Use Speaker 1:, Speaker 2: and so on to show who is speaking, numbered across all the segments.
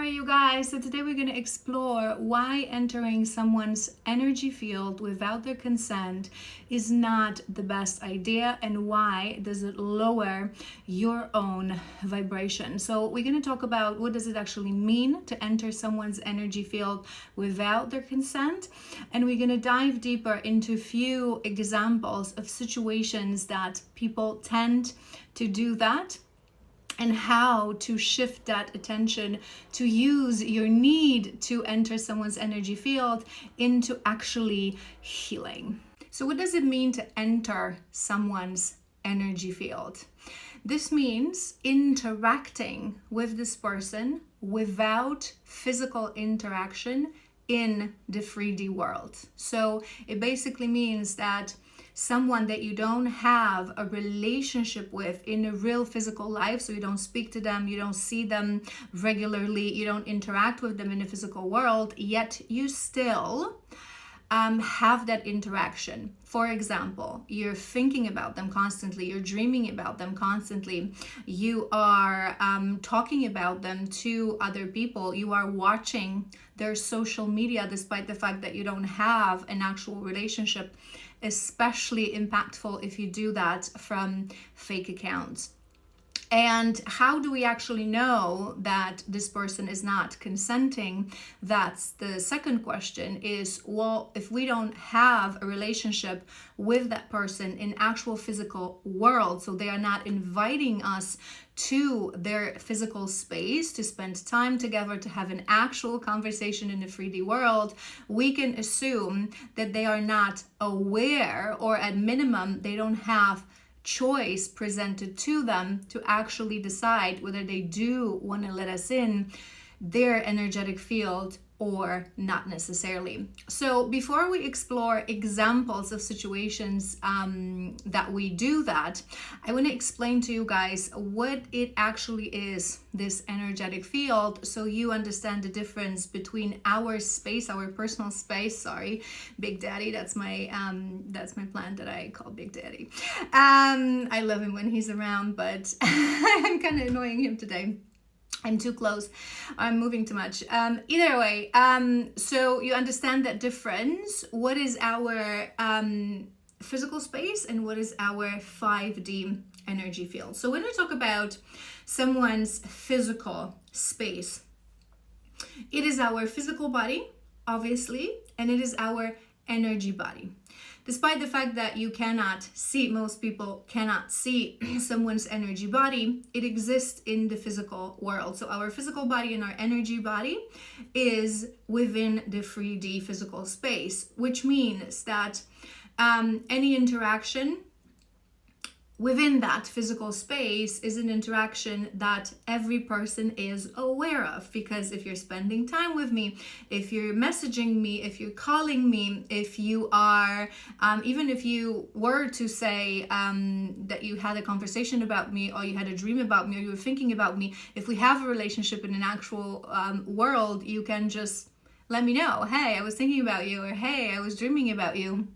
Speaker 1: are you guys? So today we're going to explore why entering someone's energy field without their consent is not the best idea, and why does it lower your own vibration. So we're going to talk about what does it actually mean to enter someone's energy field without their consent, and we're going to dive deeper into a few examples of situations that people tend to do that, and how to shift that attention to use your need to enter someone's energy field into actually healing. So what does it mean to enter someone's energy field? This means interacting with this person without physical interaction in the 3D world. So it basically means that someone that you don't have a relationship with in a real physical life, so you don't speak to them, you don't see them regularly, you don't interact with them in the physical world, yet you still have that interaction. For example, you're thinking about them constantly, you're dreaming about them constantly, you are talking about them to other people, you are watching their social media despite the fact that you don't have an actual relationship. Especially impactful if you do that from fake accounts. And how do we actually know that this person is not consenting? That's the second question is, well, if we don't have a relationship with that person in actual physical world, so they are not inviting us to their physical space to spend time together, to have an actual conversation in the 3D world, we can assume that they are not aware, or at minimum, they don't have choice presented to them to actually decide whether they do want to let us in their energetic field or not necessarily. So before we explore examples of situations that we do that, I want to explain to you guys what it actually is, this energetic field, so you understand the difference between our space, our personal space, Big Daddy, that's my plant that I call Big Daddy. I love him when he's around, but I'm kind of annoying him today. I'm too close, I'm moving too much. Either way, so you understand that difference. What is our physical space and what is our 5D energy field? So when we talk about someone's physical space, it is our physical body, obviously, and it is our energy body. Despite the fact that you cannot see, most people cannot see someone's energy body, it exists in the physical world. So our physical body and our energy body is within the 3D physical space, which means that any interaction within that physical space is an interaction that every person is aware of, because if you're spending time with me, if you're messaging me, if you're calling me, if you are, even if you were to say that you had a conversation about me, or you had a dream about me, or you were thinking about me, if we have a relationship in an actual world, you can just let me know, hey, I was thinking about you, or hey, I was dreaming about you.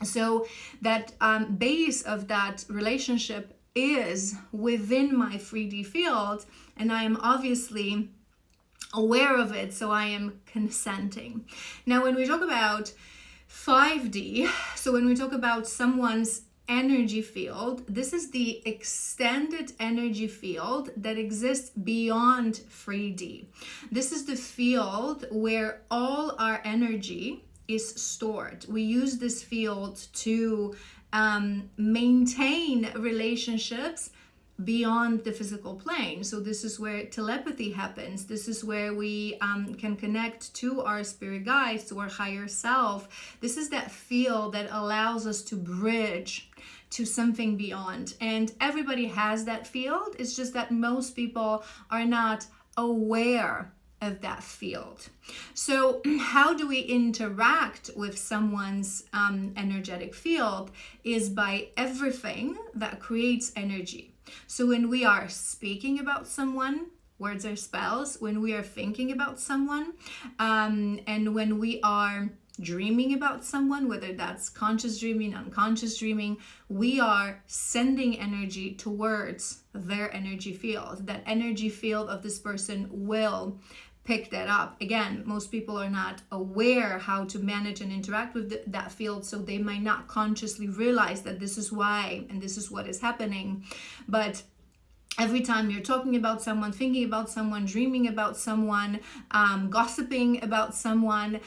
Speaker 1: So that base of that relationship is within my 3D field, and I am obviously aware of it, so I am consenting. Now, when we talk about 5D, so when we talk about someone's energy field, this is the extended energy field that exists beyond 3D. This is the field where all our energy is stored. We use this field to maintain relationships beyond the physical plane. So this is where telepathy happens. This is where we can connect to our spirit guides, to our higher self. This is that field that allows us to bridge to something beyond. And everybody has that field. It's just that most people are not aware of that field. So how do we interact with someone's energetic field is by everything that creates energy. So when we are speaking about someone, words are spells. When we are thinking about someone, and when we are dreaming about someone, whether that's conscious dreaming, unconscious dreaming, we are sending energy towards their energy field. That energy field of this person will pick that up. Again, most people are not aware how to manage and interact with that field, so they might not consciously realize that this is why and this is what is happening. But every time you're talking about someone, thinking about someone, dreaming about someone, gossiping about someone,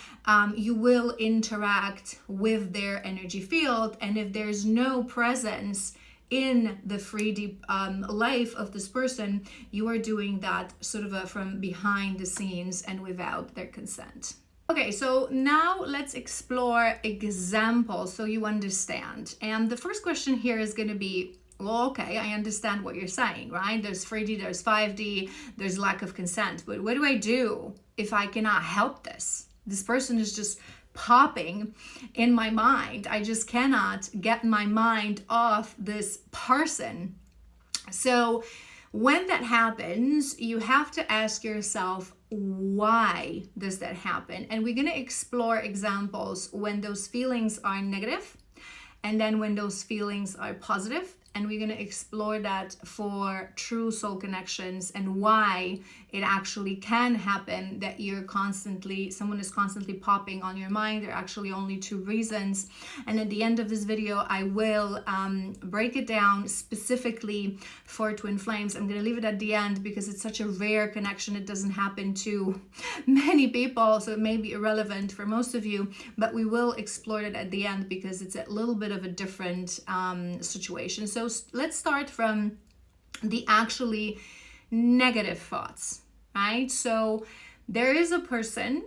Speaker 1: you will interact with their energy field. And if there's no presence in the 3D life of this person, you are doing that sort of from behind the scenes and without their consent. Okay, so now let's explore examples so you understand. And the first question here is going to be, well, okay, I understand what you're saying, right? There's 3D, there's 5D, there's lack of consent. But what do I do if I cannot help this? This person is just popping in my mind. I just cannot get my mind off this person. So when that happens, you have to ask yourself, why does that happen? And we're going to explore examples when those feelings are negative and then when those feelings are positive. And we're going to explore that for true soul connections and why it actually can happen that someone is constantly popping on your mind. There are actually only two reasons. And at the end of this video, I will break it down specifically for twin flames. I'm going to leave it at the end because it's such a rare connection. It doesn't happen to many people, so it may be irrelevant for most of you, but we will explore it at the end because it's a little bit of a different situation. So let's start from the actually negative thoughts, right? So there is a person,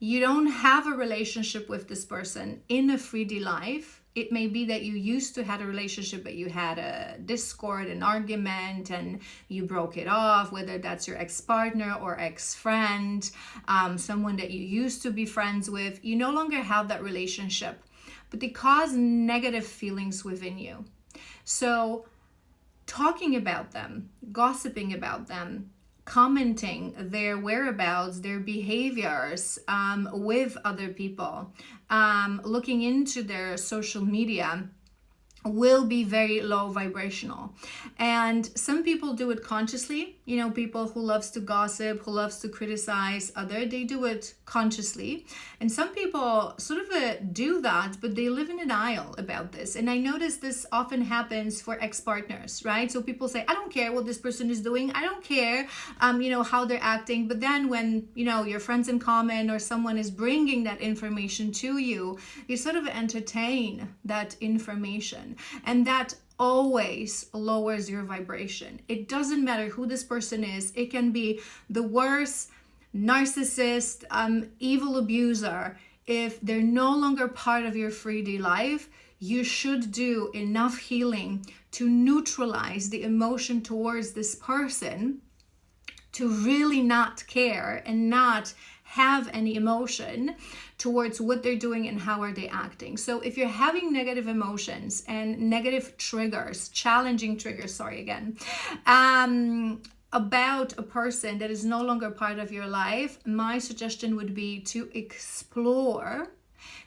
Speaker 1: you don't have a relationship with this person in a 3D life. It may be that you used to have a relationship, but you had a discord, an argument, and you broke it off, whether that's your ex-partner or ex-friend, someone that you used to be friends with. You no longer have that relationship, but they cause negative feelings within you. So talking about them, gossiping about them, commenting their whereabouts, their behaviors with other people, looking into their social media will be very low vibrational. And some people do it consciously. You know, people who loves to gossip, who loves to criticize they do it consciously. And some people sort of do that, but they live in denial about this. And I notice this often happens for ex-partners, right? So people say, I don't care what this person is doing. I don't care, how they're acting. But then when, your friends in common or someone is bringing that information to you, you sort of entertain that information. And that always lowers your vibration. It doesn't matter who this person is. It can be the worst narcissist, evil abuser. If they're no longer part of your 3D life, you should do enough healing to neutralize the emotion towards this person to really not care and not have any emotion towards what they're doing and how are they acting. So if you're having negative emotions and negative triggers, challenging triggers, about a person that is no longer part of your life, my suggestion would be to explore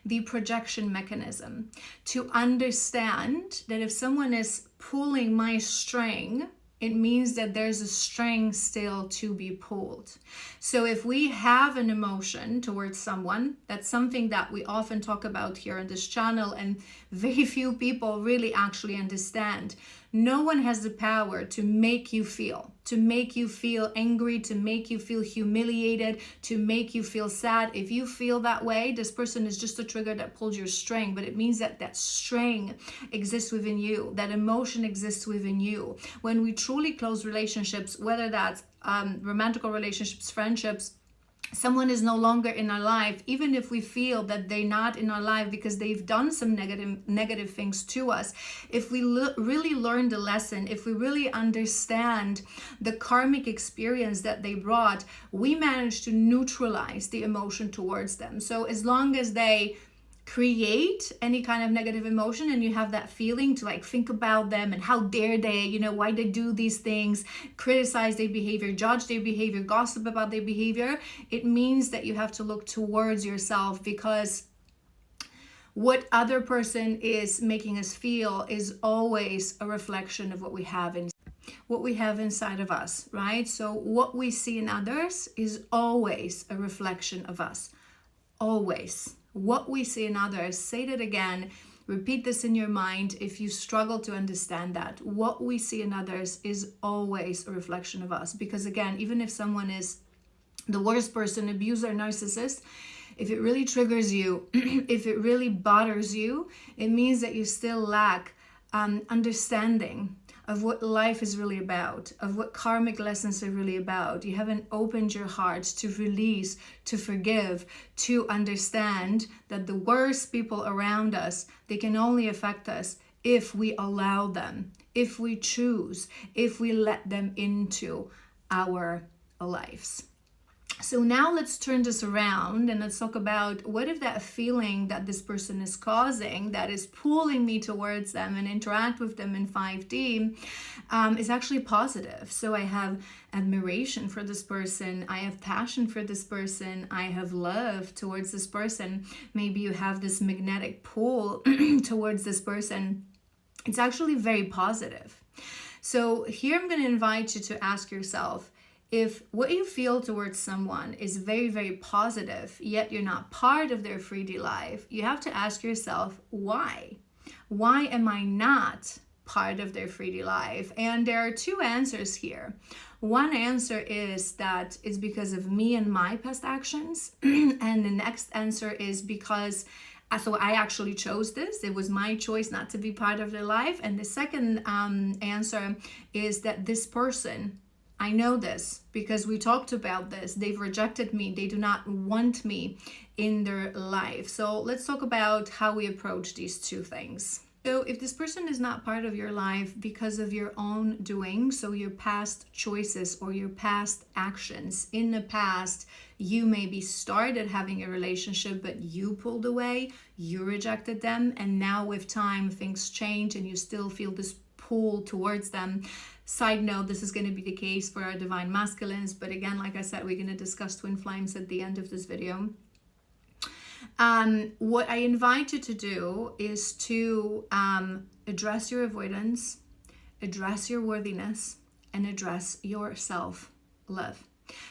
Speaker 1: the projection mechanism, to understand that if someone is pulling my string, it means that there's a string still to be pulled. So if we have an emotion towards someone, that's something that we often talk about here on this channel and very few people really actually understand. No one has the power to make you feel angry, to make you feel humiliated, to make you feel sad. If you feel that way, this person is just a trigger that pulls your string, but it means that that string exists within you, that emotion exists within you. When we truly close relationships, whether that's romantic relationships, friendships, someone is no longer in our life, even if we feel that they're not in our life because they've done some negative things to us. If we really learn the lesson, if we really understand the karmic experience that they brought, we manage to neutralize the emotion towards them. So as long as they create any kind of negative emotion, and you have that feeling to like think about them and how dare they, why they do these things, criticize their behavior, judge their behavior, gossip about their behavior, it means that you have to look towards yourself, because what other person is making us feel is always a reflection of what we have inside of us, right? So what we see in others is always a reflection of us. Always. What we see in others, say that again, repeat this in your mind if you struggle to understand that. What we see in others is always a reflection of us. Because again, even if someone is the worst person, abuser, narcissist, if it really triggers you, if it really bothers you, it means that you still lack understanding of what life is really about, of what karmic lessons are really about. You haven't opened your heart to release, to forgive, to understand that the worst people around us, they can only affect us if we allow them, if we choose, if we let them into our lives. So now let's turn this around and let's talk about, what if that feeling that this person is causing, that is pulling me towards them and interact with them in 5D, is actually positive. So I have admiration for this person, I have passion for this person, I have love towards this person. Maybe you have this magnetic pull towards this person. It's actually very positive. So here I'm going to invite you to ask yourself, if what you feel towards someone is very, very positive, yet you're not part of their 3D life, you have to ask yourself, why? Why am I not part of their 3D life? And there are two answers here. One answer is that it's because of me and my past actions. And the next answer is because so I actually chose this. It was my choice not to be part of their life. And the second answer is that this person, I know this because we talked about this. They've rejected me. They do not want me in their life. So let's talk about how we approach these two things. So if this person is not part of your life because of your own doing, so your past choices or your past actions, in the past, you maybe started having a relationship, but you pulled away, you rejected them, and now with time, things change and you still feel this pull towards them. Side note, this is going to be the case for our divine masculines, but again, like I said, we're going to discuss twin flames at the end of this video. What I invite you to do is to address your avoidance, address your worthiness, and address your self-love.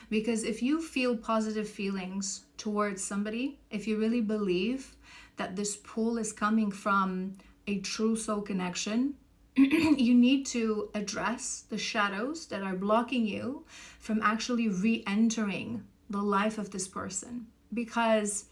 Speaker 1: Because if you feel positive feelings towards somebody, if you really believe that this pull is coming from a true soul connection, you need to address the shadows that are blocking you from actually re-entering the life of this person. Because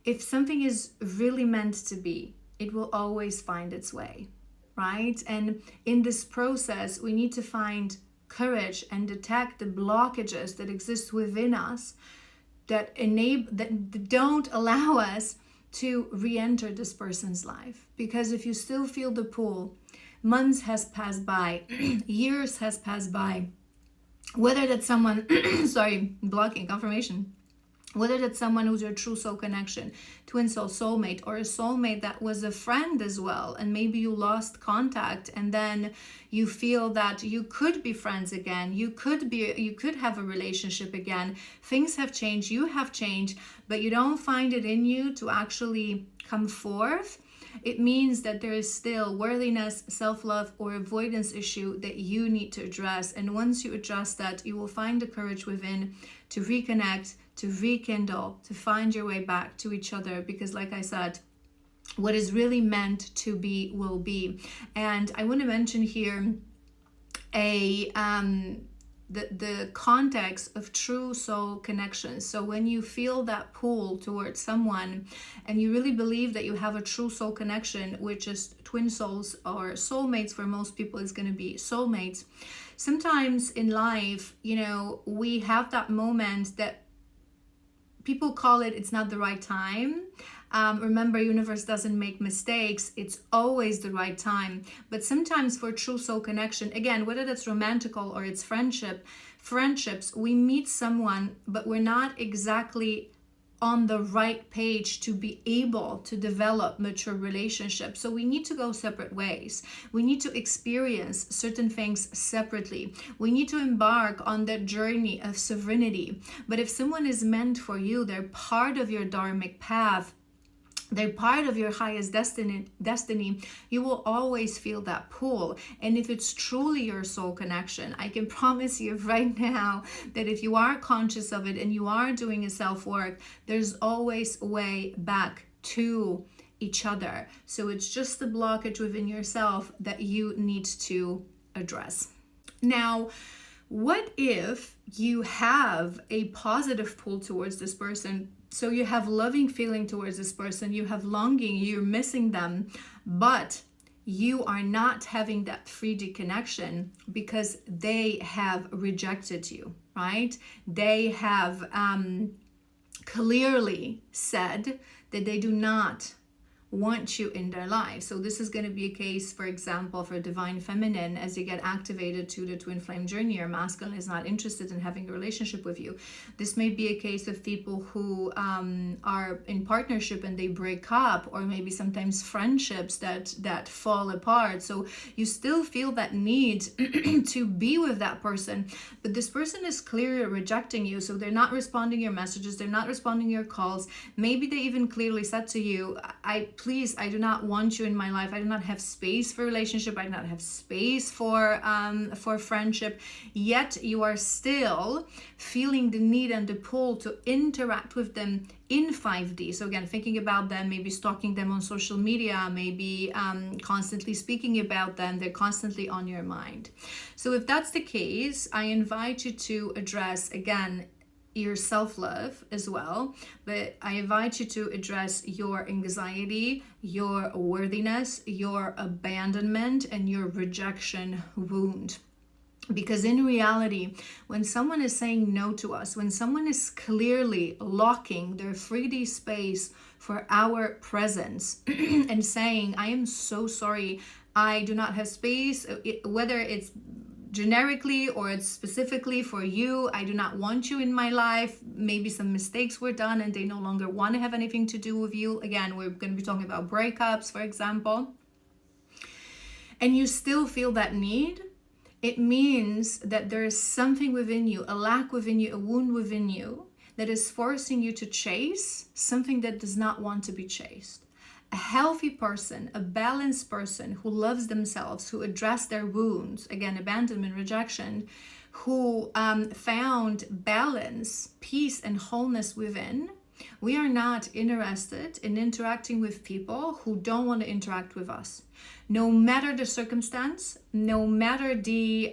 Speaker 1: if something is really meant to be, it will always find its way, right? And in this process, we need to find courage and detect the blockages that exist within us that don't allow us to re-enter this person's life. Because if you still feel the pull, months has passed by, years has passed by, whether that's someone, blocking confirmation, whether that's someone who's your true soul connection, twin soul, soulmate, or a soulmate that was a friend as well, and maybe you lost contact and then you feel that you could be friends again, you could have a relationship again, things have changed, you have changed, but you don't find it in you to actually come forth, it means that there is still worthiness, self-love, or avoidance issue that you need to address. And once you address that, you will find the courage within to reconnect, to rekindle, to find your way back to each other. Because like I said, what is really meant to be will be. And I want to mention here the context of true soul connections. So when you feel that pull towards someone and you really believe that you have a true soul connection, which is twin souls or soulmates, for most people is going to be soulmates. Sometimes in life, we have that moment that people call it's not the right time. Remember, universe doesn't make mistakes. It's always the right time. But sometimes for true soul connection, again, whether that's romantical or it's friendships, we meet someone, but we're not exactly on the right page to be able to develop mature relationships. So we need to go separate ways. We need to experience certain things separately. We need to embark on that journey of sovereignty. But if someone is meant for you, they're part of your dharmic path, they're part of your highest destiny, you will always feel that pull. And if it's truly your soul connection, I can promise you right now that if you are conscious of it and you are doing a self-work, there's always a way back to each other. So it's just the blockage within yourself that you need to address. Now, what if you have a positive pull towards this person? So you have loving feeling towards this person, you have longing, you're missing them, but you are not having that 3D connection because they have rejected you, right? They have clearly said that they do not want you in their life. So this is going to be a case, for example, for divine feminine. As you get activated to the twin flame journey, your masculine is not interested in having a relationship with you. This may be a case of people who are in partnership and they break up, or maybe sometimes friendships that fall apart. So you still feel that need to be with that person, but this person is clearly rejecting you. So they're not responding your messages, they're not responding your calls. Maybe they even clearly said to you, Please, I do not want you in my life. I do not have space for relationship. I do not have space for friendship. Yet you are still feeling the need and the pull to interact with them in 5D. So again, thinking about them, maybe stalking them on social media, maybe constantly speaking about them. They're constantly on your mind. So if that's the case, I invite you to address, again, your self-love as well, but I invite you to address your anxiety, your worthiness, your abandonment, and your rejection wound. Because in reality, when someone is saying no to us, when someone is clearly locking their 3D space for our presence and saying, I am so sorry, I do not have space, whether it's generically or it's specifically for you, I do not want you in my life, maybe some mistakes were done and they no longer want to have anything to do with you. Again, we're going to be talking about breakups, for example. And you still feel that need, it means that there is something within you, a lack within you, a wound within you that is forcing you to chase something that does not want to be chased. A healthy person, a balanced person who loves themselves, who address their wounds, again, abandonment, rejection, who found balance, peace, and wholeness within. We are not interested in interacting with people who don't want to interact with us. No matter the circumstance, no matter the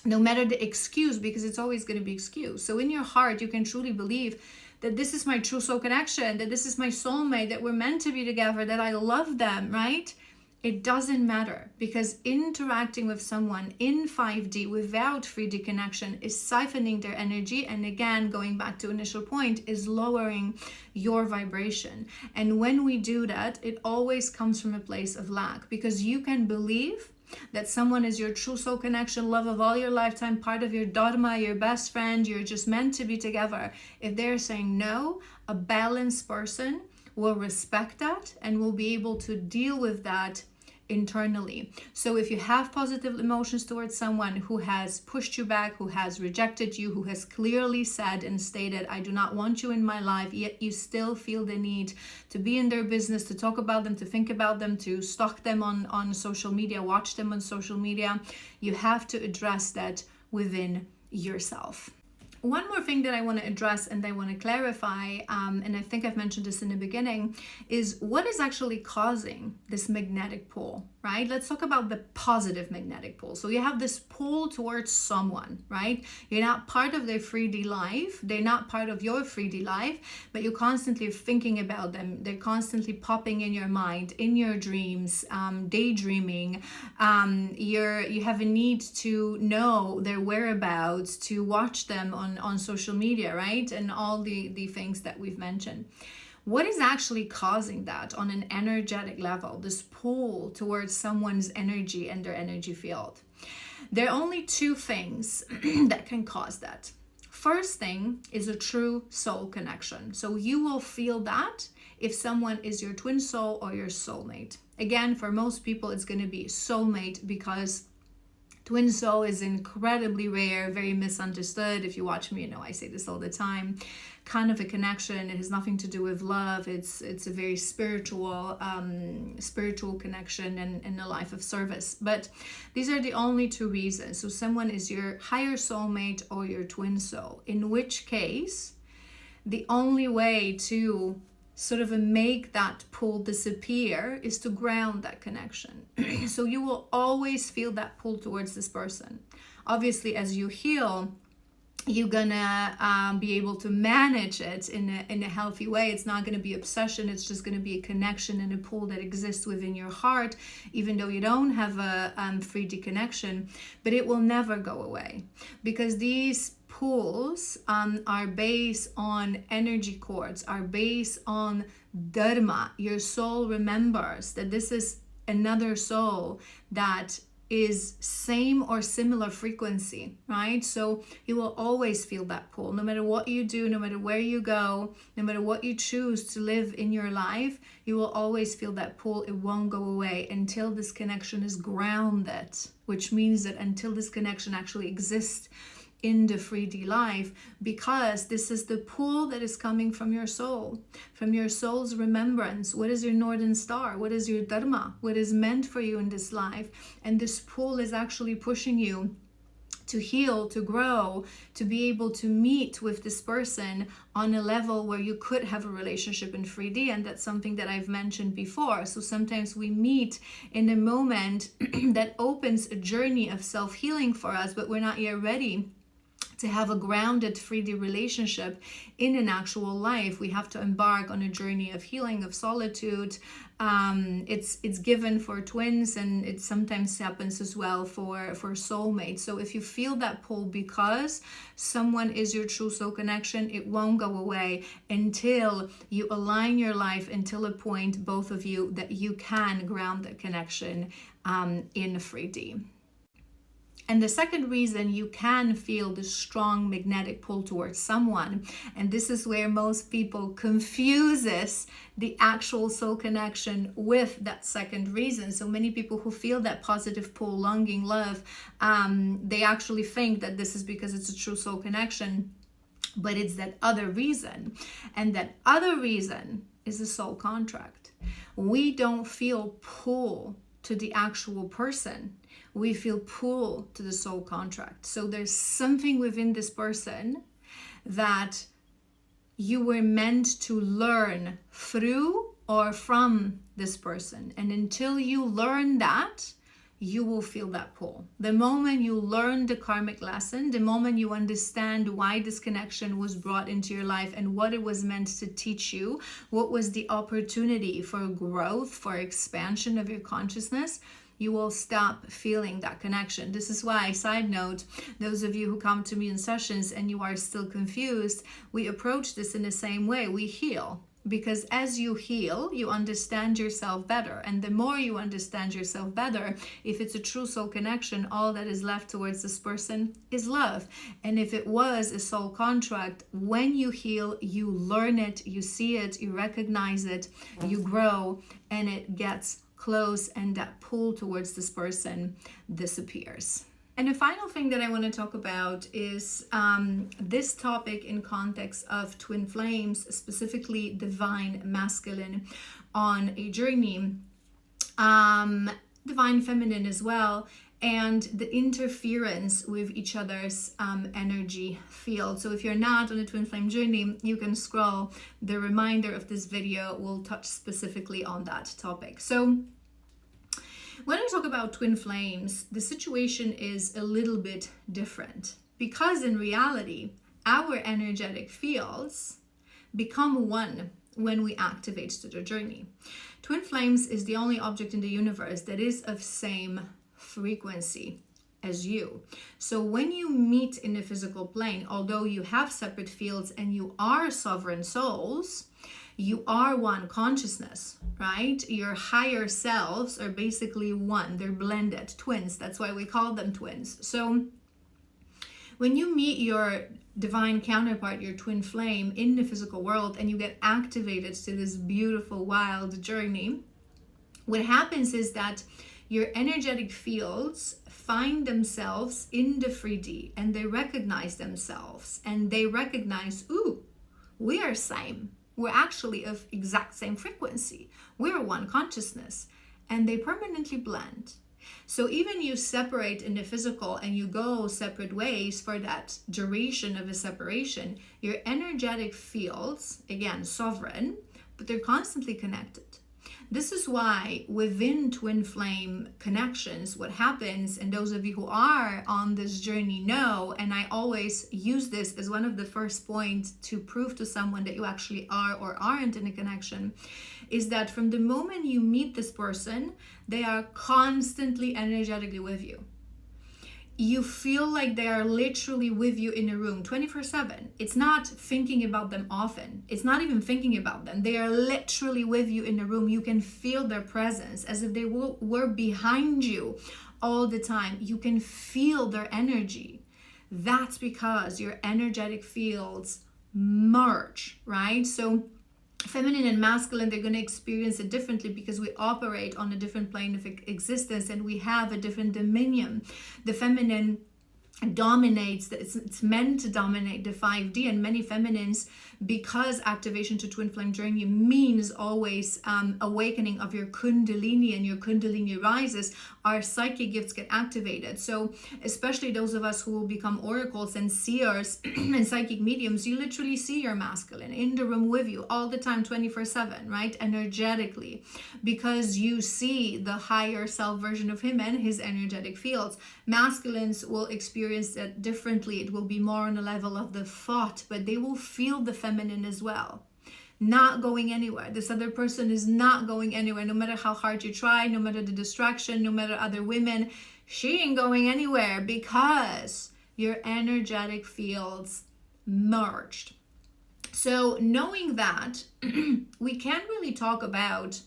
Speaker 1: excuse, because it's always going to be excuse. So in your heart, you can truly believe that this is my true soul connection, that this is my soulmate, that we're meant to be together, that I love them, right? It doesn't matter, because interacting with someone in 5D without 3D connection is siphoning their energy. And again, going back to initial point, is lowering your vibration. And when we do that, it always comes from a place of lack, because you can believe that someone is your true soul connection, love of all your lifetime, part of your dharma, your best friend, you're just meant to be together. If they're saying no, a balanced person will respect that and will be able to deal with that internally. So if you have positive emotions towards someone who has pushed you back, who has rejected you, who has clearly said and stated, I do not want you in my life, yet you still feel the need to be in their business, to talk about them, to think about them, to stalk them on social media, watch them on social media, you have to address that within yourself. One more thing that I want to address and I want to clarify, and I think I've mentioned this in the beginning, is what is actually causing this magnetic pull, right? Let's talk about the positive magnetic pull. So you have this pull towards someone, right? You're not part of their 3D life. They're not part of your 3D life, but you're constantly thinking about them. They're constantly popping in your mind, in your dreams, daydreaming. You have a need to know their whereabouts, to watch them on social media, right? And all the things that we've mentioned. What is actually causing that on an energetic level, this pull towards someone's energy and their energy field? There are only two things that can cause that. First thing is a true soul connection. So you will feel that if someone is your twin soul or your soulmate. Again, for most people, it's going to be soulmate, because twin soul is incredibly rare, very misunderstood. If you watch me, you know I say this all the time. Kind of a connection. It has nothing to do with love. It's a very spiritual connection and a life of service. But these are the only two reasons. So someone is your higher soulmate or your twin soul. In which case, the only way to sort of make that pull disappear is to ground that connection. So you will always feel that pull towards this person. Obviously, as you heal, you're gonna be able to manage it in a healthy way. It's not gonna be obsession. It's just gonna be a connection and a pull that exists within your heart, even though you don't have a 3D connection. But it will never go away, because these pulls are based on energy cords, are based on dharma. Your soul remembers that this is another soul that is same or similar frequency, right? So you will always feel that pull, no matter what you do, no matter where you go, no matter what you choose to live in your life, you will always feel that pull. It won't go away until this connection is grounded, which means that until this connection actually exists in the 3D life, because this is the pull that is coming from your soul's remembrance. What is your northern star? What is your dharma? What is meant for you in this life? And this pull is actually pushing you to heal, to grow, to be able to meet with this person on a level where you could have a relationship in 3D. And that's something that I've mentioned before. So sometimes we meet in a moment that opens a journey of self-healing for us, but we're not yet ready to have a grounded 3D relationship in an actual life. We have to embark on a journey of healing, of solitude. It's given for twins, and it sometimes happens as well for soulmates. So if you feel that pull because someone is your true soul connection, it won't go away until you align your life until a point, both of you, that you can ground that connection in 3D. And the second reason you can feel this strong magnetic pull towards someone, and this is where most people confuses the actual soul connection with that second reason. So many people who feel that positive pull, longing, love, they actually think that this is because it's a true soul connection, but it's that other reason. And that other reason is a soul contract. We don't feel pull to the actual person. We feel pull to the soul contract. So there's something within this person that you were meant to learn through or from this person. And until you learn that, you will feel that pull. The moment you learn the karmic lesson, the moment you understand why this connection was brought into your life and what it was meant to teach you, what was the opportunity for growth, for expansion of your consciousness, you will stop feeling that connection. This is why, side note, those of you who come to me in sessions and you are still confused, we approach this in the same way. We heal. Because as you heal, you understand yourself better. And the more you understand yourself better, if it's a true soul connection, all that is left towards this person is love. And if it was a soul contract, when you heal, you learn it, you see it, you recognize it, you grow, and it gets close, and that pull towards this person disappears. And the final thing that I want to talk about is this topic in context of twin flames, specifically divine masculine on a journey, divine feminine as well, and the interference with each other's energy field. So if you're not on a twin flame journey, you can scroll. The reminder of this video will touch specifically on that topic. So when I talk about twin flames, the situation is a little bit different, because in reality, our energetic fields become one when we activate to the journey. Twin flames is the only object in the universe that is of same frequency as you. So when you meet in the physical plane, although you have separate fields and you are sovereign souls, you are one consciousness, right? Your higher selves are basically one. They're blended twins. That's why we call them twins. So when you meet your divine counterpart, your twin flame, in the physical world, and you get activated to this beautiful, wild journey, what happens is that your energetic fields find themselves in the 3D, and they recognize themselves, and they recognize, ooh, we are same. We're actually of exact same frequency. We're one consciousness, and they permanently blend. So even you separate in the physical and you go separate ways for that duration of a separation, your energetic fields, again, sovereign, but they're constantly connected. This is why within twin flame connections, what happens, and those of you who are on this journey know, and I always use this as one of the first points to prove to someone that you actually are or aren't in a connection, is that from the moment you meet this person, they are constantly energetically with you. You feel like they are literally with you in a room 24/7. It's not thinking about them often. It's not even thinking about them. They are literally with you in a room. You can feel their presence as if they were behind you all the time. You can feel their energy. That's because your energetic fields merge, right? So feminine and masculine, they're going to experience it differently because we operate on a different plane of existence and we have a different dominion. The feminine dominates, it's meant to dominate the 5D, and many feminines, because activation to twin flame journey means always awakening of your kundalini, and your kundalini rises, our psychic gifts get activated. So especially those of us who will become oracles and seers and psychic mediums, you literally see your masculine in the room with you all the time, 24/7, right? Energetically, because you see the higher self version of him and his energetic fields. Masculines will experience that differently. It will be more on the level of the thought, but they will feel the feminine as well. Not going anywhere. This other person is not going anywhere. No matter how hard you try, no matter the distraction, no matter other women, she ain't going anywhere because your energetic fields merged. So knowing that, we can't really talk about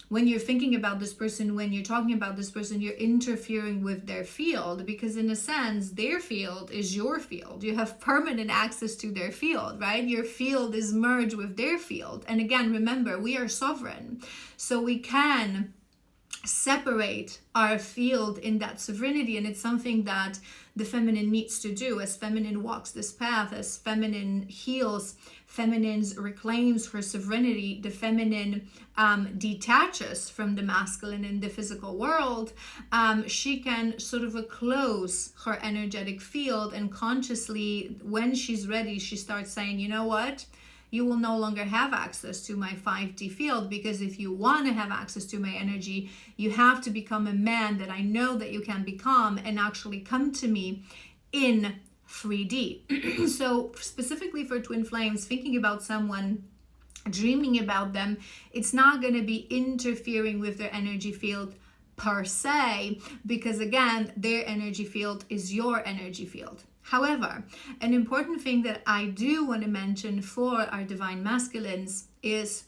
Speaker 1: when you're thinking about this person, when you're talking about this person, you're interfering with their field, because in a sense, their field is your field. You have permanent access to their field, right? Your field is merged with their field. And again, remember, we are sovereign. So we can separate our field in that sovereignty, and it's something that the feminine needs to do. As feminine walks this path, as feminine heals, feminine reclaims her sovereignty, the feminine detaches from the masculine in the physical world, she can sort of close her energetic field, and consciously, when she's ready, she starts saying, you know what? You will no longer have access to my 5D field, because if you want to have access to my energy, you have to become a man that I know that you can become and actually come to me in 3D. So specifically for twin flames, thinking about someone, dreaming about them, it's not going to be interfering with their energy field per se, because again, their energy field is your energy field. However, an important thing that I do want to mention for our divine masculines is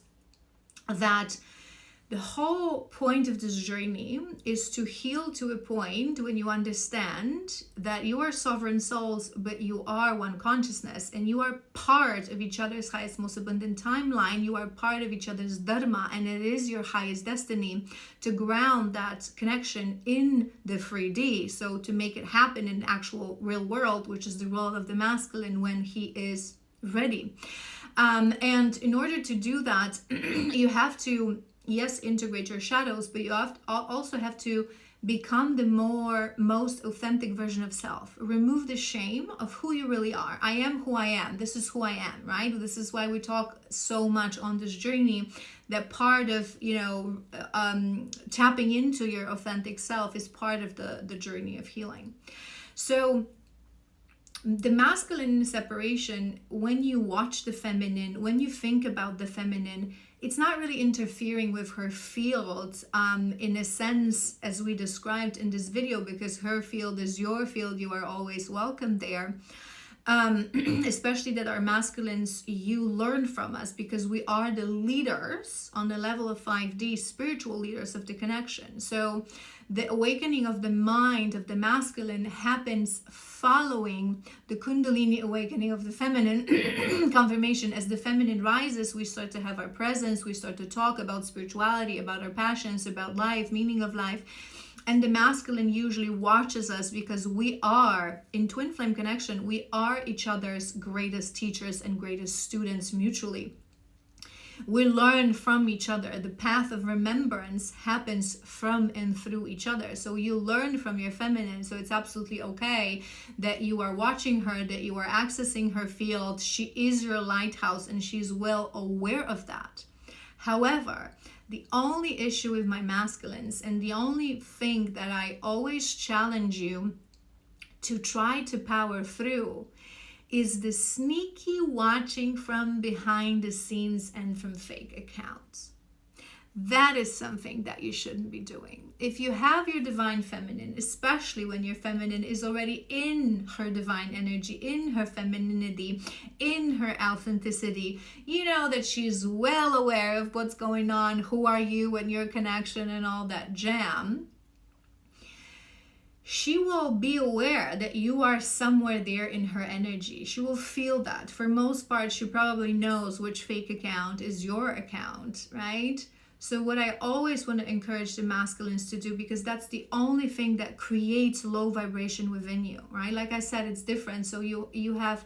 Speaker 1: that the whole point of this journey is to heal to a point when you understand that you are sovereign souls, but you are one consciousness, and you are part of each other's highest, most abundant timeline. You are part of each other's dharma, and it is your highest destiny to ground that connection in the 3D. So to make it happen in the actual real world, which is the role of the masculine when he is ready. And in order to do that, you have to, yes, integrate your shadows, but you also have to become the most authentic version of self. Remove the shame of who you really are. I am who I am. This is who I am, right? This is why we talk so much on this journey, that part of, tapping into your authentic self is part of the journey of healing. So the masculine separation, when you watch the feminine, when you think about the feminine, it's not really interfering with her field in a sense as we described in this video, because her field is your field. You are always welcome there. especially that our masculines, you learn from us because we are the leaders on the level of 5D, spiritual leaders of the connection. So the awakening of the mind of the masculine happens following the Kundalini awakening of the feminine confirmation. As the feminine rises, we start to have our presence, we start to talk about spirituality, about our passions, about life, meaning of life. And the masculine usually watches us because we are, in twin flame connection, we are each other's greatest teachers and greatest students mutually. We learn from each other. The path of remembrance happens from and through each other. So you learn from your feminine. So it's absolutely okay that you are watching her, that you are accessing her field. She is your lighthouse and she's well aware of that. However, the only issue with my masculines, and the only thing that I always challenge you to try to power through, is the sneaky watching from behind the scenes and from fake accounts. That is something that you shouldn't be doing. If you have your divine feminine, especially when your feminine is already in her divine energy, in her femininity, in her authenticity, you know that she's well aware of what's going on, who are you and your connection and all that jam. She will be aware that you are somewhere there in her energy. She will feel that. For most part, she probably knows which fake account is your account, right? So what I always want to encourage the masculines to do, because that's the only thing that creates low vibration within you, right? Like I said, it's different. So you have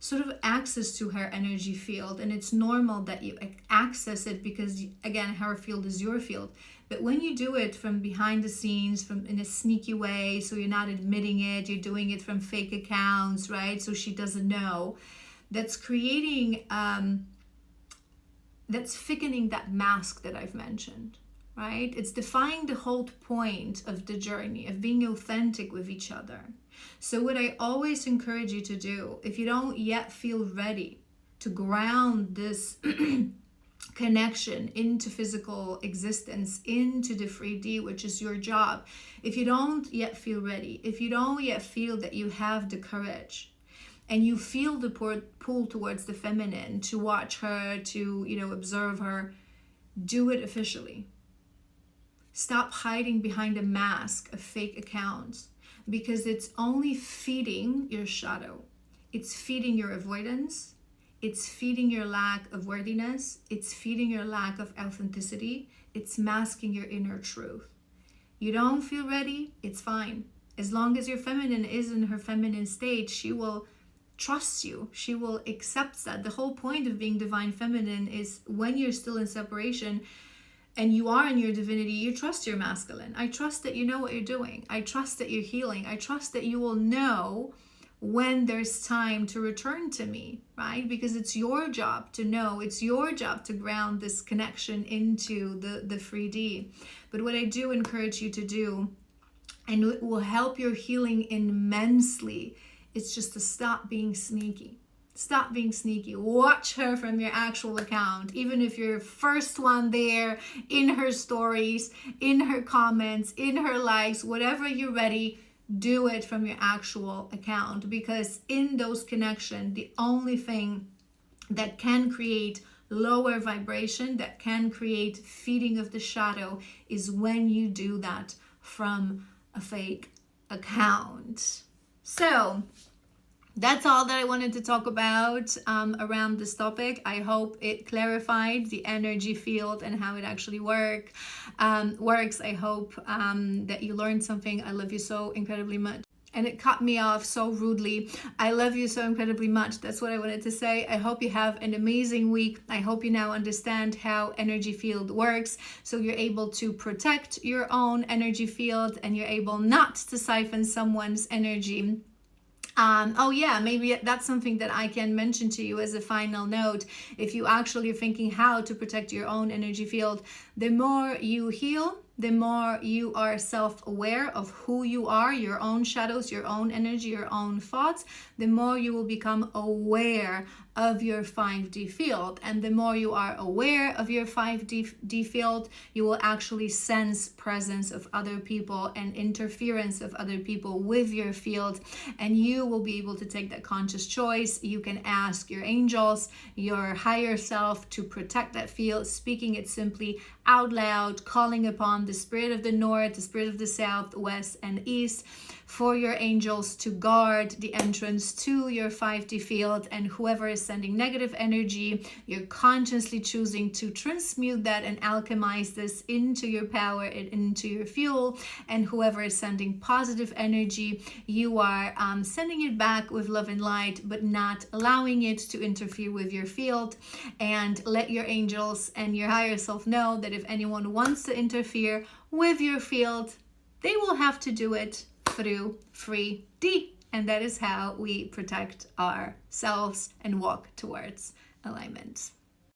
Speaker 1: sort of access to her energy field, and it's normal that you access it because, again, her field is your field. But when you do it from behind the scenes, from in a sneaky way, so you're not admitting it, you're doing it from fake accounts, right? So she doesn't know. That's creating that's thickening that mask that I've mentioned, right? It's defying the whole point of the journey, of being authentic with each other. So what I always encourage you to do, if you don't yet feel ready to ground this connection into physical existence, into the 3D, which is your job, if you don't yet feel ready, if you don't yet feel that you have the courage, and you feel the pull towards the feminine, to watch her, to, observe her, do it officially. Stop hiding behind a mask of fake accounts, because it's only feeding your shadow. It's feeding your avoidance. It's feeding your lack of worthiness. It's feeding your lack of authenticity. It's masking your inner truth. You don't feel ready, it's fine. As long as your feminine is in her feminine state, she will trust you. She will accept that. The whole point of being divine feminine is when you're still in separation and you are in your divinity, you trust your masculine. I trust that you know what you're doing. I trust that you're healing. I trust that you will know when there's time to return to me, right? Because it's your job to know. It's your job to ground this connection into the 3D. But what I do encourage you to do, and it will help your healing immensely, it's just to stop being sneaky. Stop being sneaky. Watch her from your actual account. Even if you're first one there, in her stories, in her comments, in her likes, whatever you're ready, do it from your actual account. Because in those connections, the only thing that can create lower vibration, that can create feeding of the shadow, is when you do that from a fake account. So that's all that I wanted to talk about around this topic. I hope it clarified the energy field and how it actually works. I hope that you learned something. I love you so incredibly much. And it cut me off so rudely. I love you so incredibly much. That's what I wanted to say. I hope you have an amazing week. I hope you now understand how energy field works, so you're able to protect your own energy field and you're able not to siphon someone's energy. Maybe that's something that I can mention to you as a final note. If you actually are thinking how to protect your own energy field, the more you heal, the more you are self-aware of who you are, your own shadows, your own energy, your own thoughts, the more you will become aware of your 5D field. And the more you are aware of your 5D field, you will actually sense presence of other people and interference of other people with your field, and you will be able to take that conscious choice. You can ask your angels, your higher self, to protect that field, speaking it simply out loud, calling upon the spirit of the north, the spirit of the south, west, and east, for your angels to guard the entrance to your 5D field. And whoever is sending negative energy, you're consciously choosing to transmute that and alchemize this into your power and into your fuel. And whoever is sending positive energy, you are sending it back with love and light, but not allowing it to interfere with your field. And let your angels and your higher self know that if anyone wants to interfere with your field, they will have to do it through 3D. And that is how we protect ourselves and walk towards alignment.